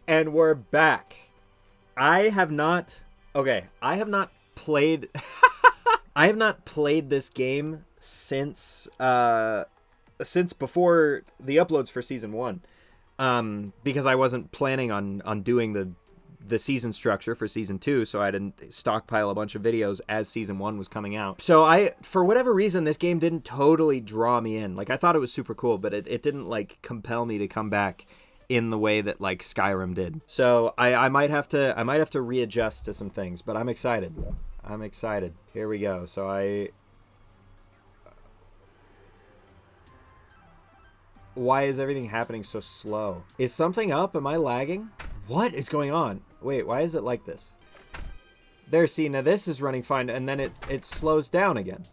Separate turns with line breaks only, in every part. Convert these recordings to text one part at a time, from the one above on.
And we're back. I have not played I have not played this game since before the uploads for season 1. Because I wasn't planning on doing the season structure for season 2, so I didn't stockpile a bunch of videos as season 1 was coming out. So for whatever reason, this game didn't totally draw me in. Like, I thought it was super cool, but it didn't like compel me to come back in the way that like Skyrim did. So I might have to readjust to some things, but I'm excited. I'm excited. Here we go. So why is everything happening so slow? Is something up? Am I lagging? What is going on? Wait, why is it like this? There, see, now this is running fine, and then it slows down again.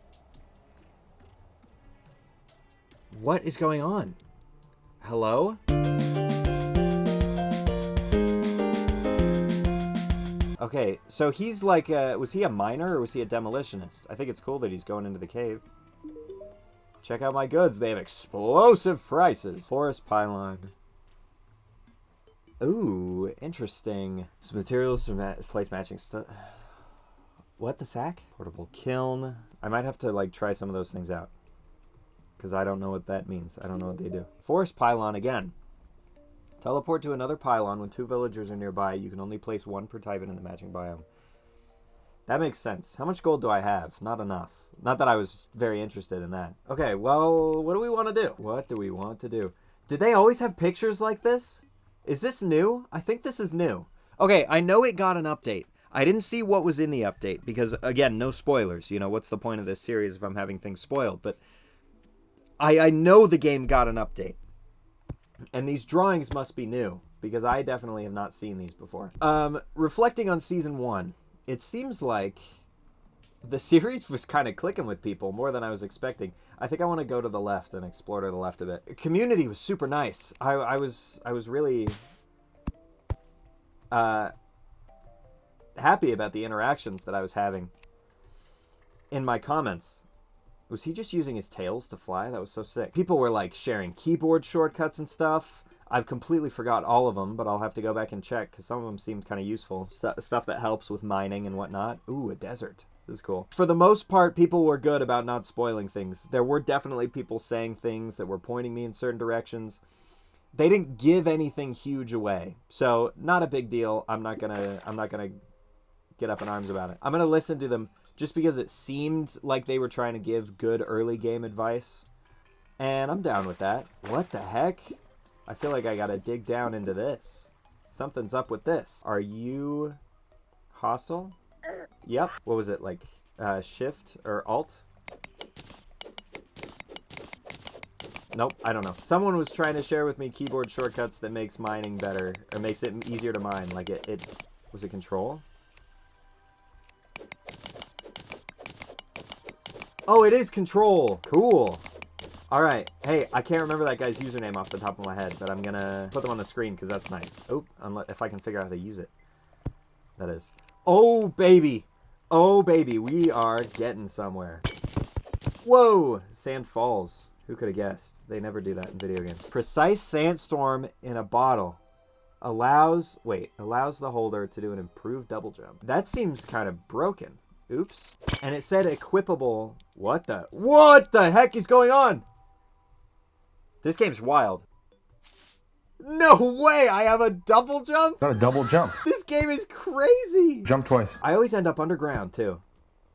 What is going on? Hello? Okay, so he's like, was he a miner or was he a demolitionist? I think it's cool that he's going into the cave. Check out my goods. They have explosive prices. Forest pylon. Ooh, interesting. Some materials to place matching stuff. What, the sack? Portable kiln. I might have to like try some of those things out, because I don't know what that means. I don't know what they do. Forest pylon again. Teleport to another pylon when 2 villagers are nearby. You can only place 1 per type in the matching biome. That makes sense. How much gold do I have? Not enough. Not that I was very interested in that. Okay, well, what do we want to do? What do we want to do? Did they always have pictures like this? Is this new? I think this is new. Okay, I know it got an update. I didn't see what was in the update because, again, no spoilers. You know, what's the point of this series if I'm having things spoiled? But I know the game got an update. And these drawings must be new, because I definitely have not seen these before. Reflecting on Season 1, it seems like the series was kind of clicking with people more than I was expecting. I think I want to go to the left and explore to the left a bit. Community was super nice. I was really happy about the interactions that I was having in my comments. Was he just using his tails to fly? That was so sick. People were like sharing keyboard shortcuts and stuff. I've completely forgot all of them, but I'll have to go back and check because some of them seemed kind of useful. Stuff that helps with mining and whatnot. Ooh, a desert. This is cool. For the most part, people were good about not spoiling things. There were definitely people saying things that were pointing me in certain directions. They didn't give anything huge away, so not a big deal. I'm not gonna get up in arms about it. I'm gonna listen to them just because it seemed like they were trying to give good early game advice, and I'm down with that. What the heck? I feel like I gotta dig down into this. Something's up with this. Are you hostile? Yep. What was it, like shift or alt? Nope, I don't know. Someone was trying to share with me keyboard shortcuts that makes mining better, or makes it easier to mine. Like was it control? Oh, it is control. Cool. All right. Hey, I can't remember that guy's username off the top of my head, but I'm going to put them on the screen because that's nice. Oh, if I can figure out how to use it. That is. Oh, baby. Oh, baby. We are getting somewhere. Whoa. Sand falls. Who could have guessed? They never do that in video games. Precise sandstorm in a bottle allows the holder to do an improved double jump. That seems kind of broken. Oops. And it said equipable. What the heck is going on? This game's wild. No way! I have a double jump?
Got a double jump.
This game is crazy!
Jump twice.
I always end up underground, too.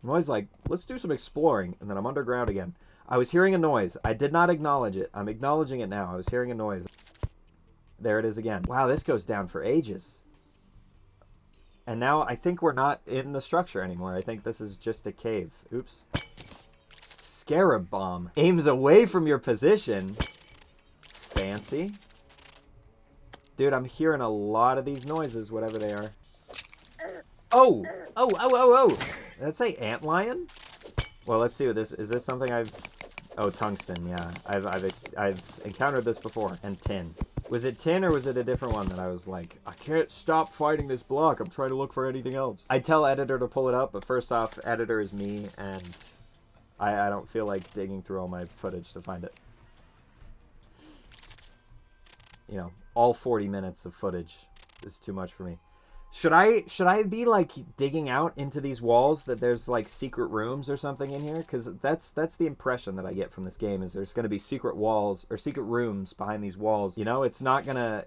I'm always like, let's do some exploring, and then I'm underground again. I was hearing a noise. I did not acknowledge it. I'm acknowledging it now. I was hearing a noise. There it is again. Wow, this goes down for ages. And now I think we're not in the structure anymore. I think this is just a cave. Oops. Scarab bomb. Aims away from your position. Fancy. Dude, I'm hearing a lot of these noises, whatever they are. Oh! Oh! Did that say antlion? Well, let's see what this... Is this something I've... Oh, tungsten, yeah. I've encountered this before. And tin. Was it tin or was it a different one that I was like, I can't stop fighting this block. I'm trying to look for anything else. I tell editor to pull it up, but first off, editor is me, and I don't feel like digging through all my footage to find it. You know, all 40 minutes of footage is too much for me. Should I be like digging out into these walls that there's like secret rooms or something in here? Because that's the impression that I get from this game, is there's going to be secret walls or secret rooms behind these walls. You know, it's not gonna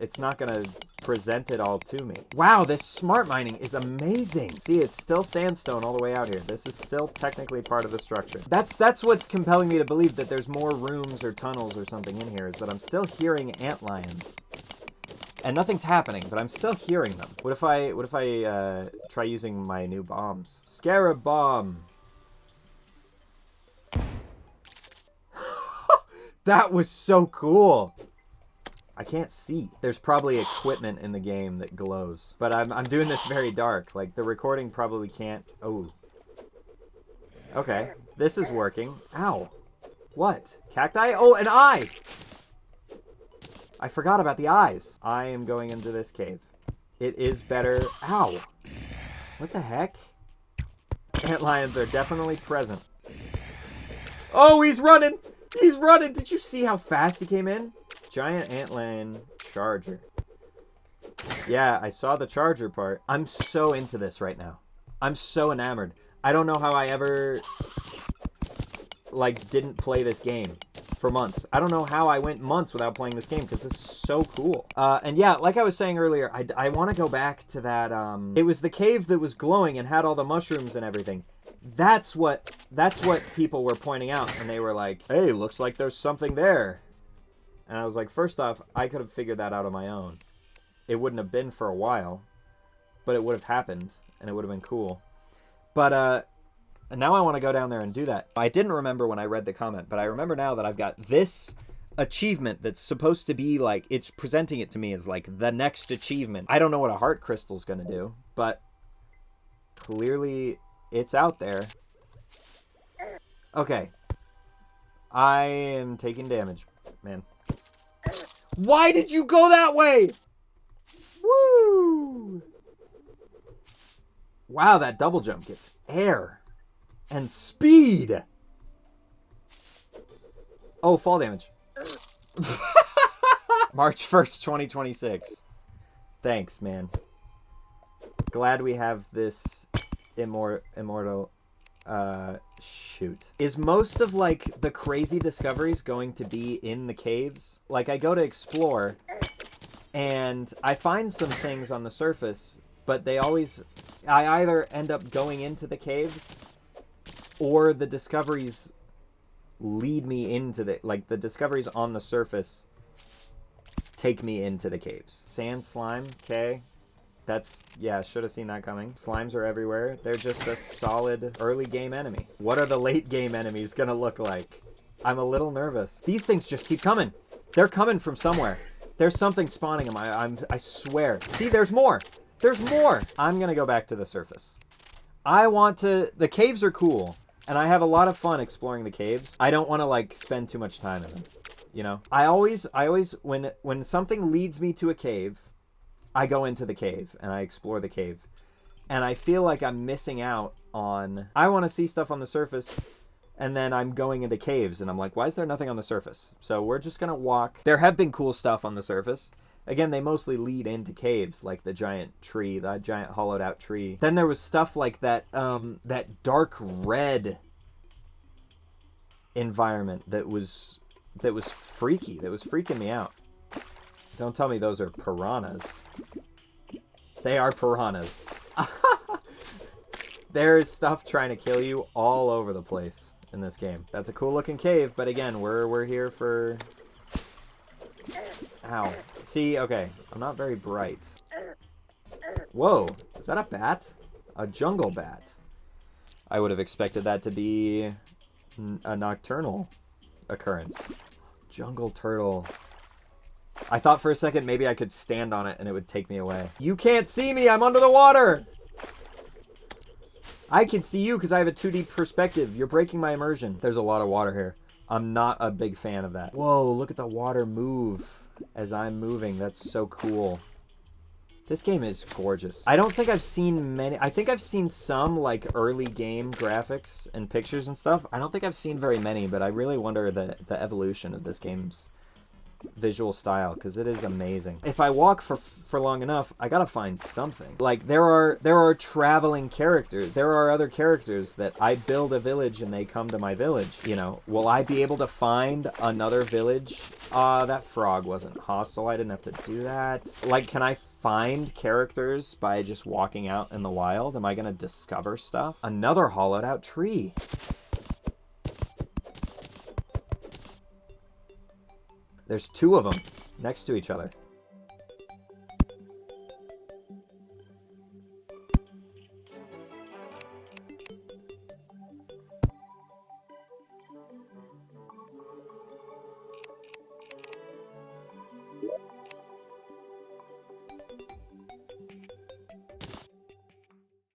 present it all to me. Wow, this smart mining is amazing. See, it's still sandstone all the way out here. This is still technically part of the structure. That's what's compelling me to believe that there's more rooms or tunnels or something in here, is that I'm still hearing antlions. And nothing's happening, but I'm still hearing them. What if I try using my new bombs? Scarab bomb. That was so cool. I can't see. There's probably equipment in the game that glows, but I'm doing this very dark. Like the recording probably can't. Oh. Okay, this is working. Ow. What? Cacti? Oh, an eye. I forgot about the eyes. I am going into this cave. It is better. Ow. What the heck? Antlions are definitely present. Oh, he's running. He's running. Did you see how fast he came in? Giant antlion charger. Yeah, I saw the charger part. I'm so into this right now. I'm so enamored. I don't know how I ever like didn't play this game for months. I don't know how I went months without playing this game, because this is so cool. And yeah, like I was saying earlier, I want to go back to that, it was the cave that was glowing and had all the mushrooms and everything. That's what people were pointing out, and they were like, hey, looks like there's something there. And I was like, first off, I could have figured that out on my own. It wouldn't have been for a while, but it would have happened, and it would have been cool. But, and now I want to go down there and do that. I didn't remember when I read the comment, but I remember now that I've got this achievement that's supposed to be like, it's presenting it to me as like the next achievement. I don't know what a heart crystal's going to do, but clearly it's out there. Okay. I am taking damage, man. Why did you go that way? Woo! Wow, that double jump gets air. And speed! Oh, fall damage. March 1st, 2026. Thanks, man. Glad we have this immortal... shoot. Is most of, like, the crazy discoveries going to be in the caves? Like, I go to explore, and I find some things on the surface, but they always... I either end up going into the caves, or the discoveries lead me into the... Like, the discoveries on the surface take me into the caves. Sand slime, okay. That's... Yeah, should have seen that coming. Slimes are everywhere. They're just a solid early game enemy. What are the late game enemies gonna look like? I'm a little nervous. These things just keep coming. They're coming from somewhere. There's something spawning them. I swear. See, there's more. There's more. I'm gonna go back to the surface. I want to... The caves are cool. And I have a lot of fun exploring the caves. I don't want to, like, spend too much time in them. You know? I always, when something leads me to a cave, I go into the cave and I explore the cave. And I feel like I'm missing out on... I want to see stuff on the surface, and then I'm going into caves, and I'm like, why is there nothing on the surface? So we're just going to walk. There have been cool stuff on the surface. Again, they mostly lead into caves, like the giant tree, that giant hollowed out tree. Then there was stuff like that, that dark red environment that was freaky, that was freaking me out. Don't tell me those are piranhas. They are piranhas. There is stuff trying to kill you all over the place in this game. That's a cool looking cave, but again, we're here for... Ow. See, okay. I'm not very bright. Whoa. Is that a bat? A jungle bat. I would have expected that to be a nocturnal occurrence. Jungle turtle. I thought for a second maybe I could stand on it and it would take me away. You can't see me! I'm under the water! I can see you because I have a 2D perspective. You're breaking my immersion. There's a lot of water here. I'm not a big fan of that. Whoa, look at the water move as I'm moving. That's so cool. This game is gorgeous. I don't think I've seen many... I think I've seen some, like, early game graphics and pictures and stuff. I don't think I've seen very many, but I really wonder the evolution of this game's visual style because it is amazing. If I walk for long enough, I gotta find something. Like there are traveling characters. There are other characters that I build a village and they come to my village. You know, will I be able to find another village? That frog wasn't hostile. I didn't have to do that. Like, can I find characters by just walking out in the wild? Am I gonna discover stuff? Another hollowed out tree. There's two of them next to each other.